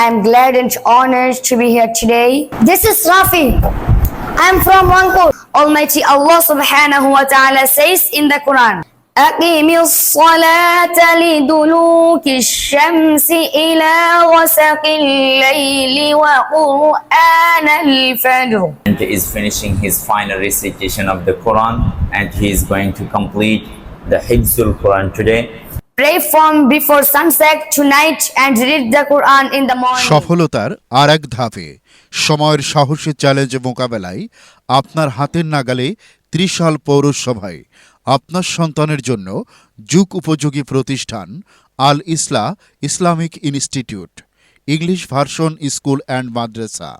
I'm glad and honored to be here today. This is Rafi. I'm from Rangpur. Almighty Allah subhanahu wa ta'ala says in the Quran, أقم الصلاة لدلوك الشمس إلى غسق الليل وقرآن الفجر. And is finishing his final recitation of the Quran, and he is going to complete the Hifzul Quran today. Pray from before sunset tonight and read the Quran in the morning. সফলতার আরেক ধাপে সময়ের সাহসী challenge মোকাবেলায় আপনার হাতের নাগালে ত্রিশাল পৌরসভায় আপনার সন্তানের জন্য যুগ উপযোগী প্রতিষ্ঠান Al Islah Islamic institute, English version school and Madrasa.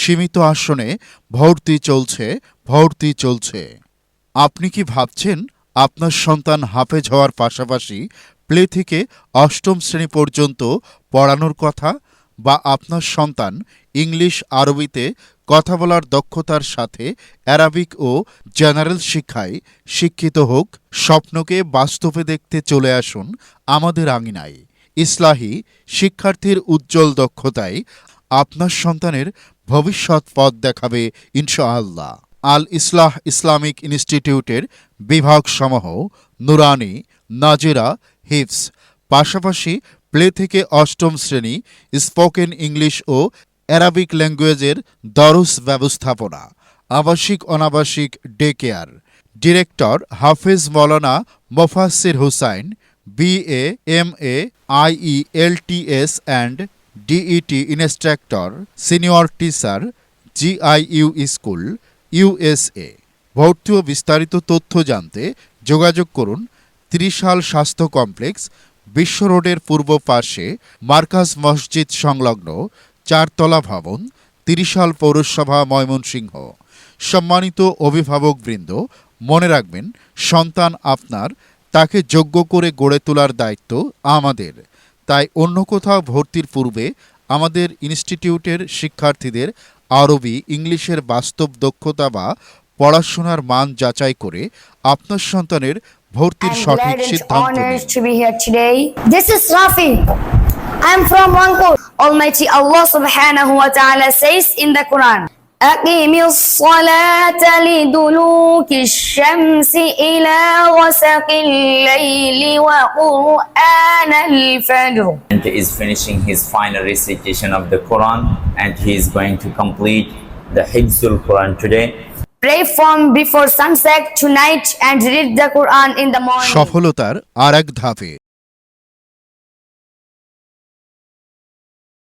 সীমিত আসনে ভর্তি চলছে। আপনি কি ভাবছেন আপনার সন্তান হাফেজ হওয়ার পাশাপাশি প্লে থেকে অষ্টম শ্রেণী পর্যন্ত পড়ানোর কথা, বা আপনার সন্তান ইংলিশ আরবিতে কথা বলার দক্ষতার সাথে অ্যারাবিক ও জেনারেল শিক্ষায় শিক্ষিত হোক? স্বপ্নকে বাস্তবে দেখতে চলে আসুন আমাদের আঙিনায়। ইসলাহি শিক্ষার্থীর উজ্জ্বল দক্ষতায় আপনার সন্তানের ভবিষ্যৎ পথ দেখাবে ইনশাআল্লাহ। আল ইসলাহ ইসলামিক ইনস্টিটিউটের বিভাগসমূহ নুরানি, নাজিরা, হিফজ, পাশাপাশি প্লে থেকে অষ্টম শ্রেণী স্পোকেন ইংলিশ ও অ্যারাবিক ল্যাঙ্গুয়েজের দরস ব্যবস্থাপনা, আবাসিক অনাবাসিক day care. Director Hafez Maulana Mofazzel Hossain, BA, MA, IELTS and DET instructor, senior teacher, GIU school, USA। ভর্তি ও বিস্তারিত তথ্য জানতে যোগাযোগ করুন ত্রিশাল স্বাস্থ্য কমপ্লেক্স, বিশ্ব রোডের পূর্ব পাশে মার্কাজ মসজিদ সংলগ্ন 4 তলা ভবন, ত্রিশাল পৌরসভা, ময়মনসিংহ। সম্মানিত অভিভাবকবৃন্দ, মনে রাখবেন, সন্তান আপনার, তাকে যোগ্য করে গড়ে তোলার দায়িত্ব আমাদের। তাই অন্য কোথাও ভর্তির পূর্বে আমাদের ইনস্টিটিউটের শিক্ষার্থীদের আরবি, ইংলিশের বাস্তব দক্ষতা বা পড়াশোনার মান যাচাই করে আপনার সন্তানের ভর্তির I'm সঠিক glad and সিদ্ধান্ত নিন। honored to be here today. This is Rafi. I'm from Rangpur. Almighty Allah subhanahu wa ta'ala says in the Quran, أقم الصلاة لدلوك الشمس إلى غسق الليل وقرآن الفجر. And is finishing his final recitation of the Quran, and he is going to complete the Hifzul Quran today. Pray from before sunset tonight and read the Quran in the morning. সফলতার আরেক ধাপে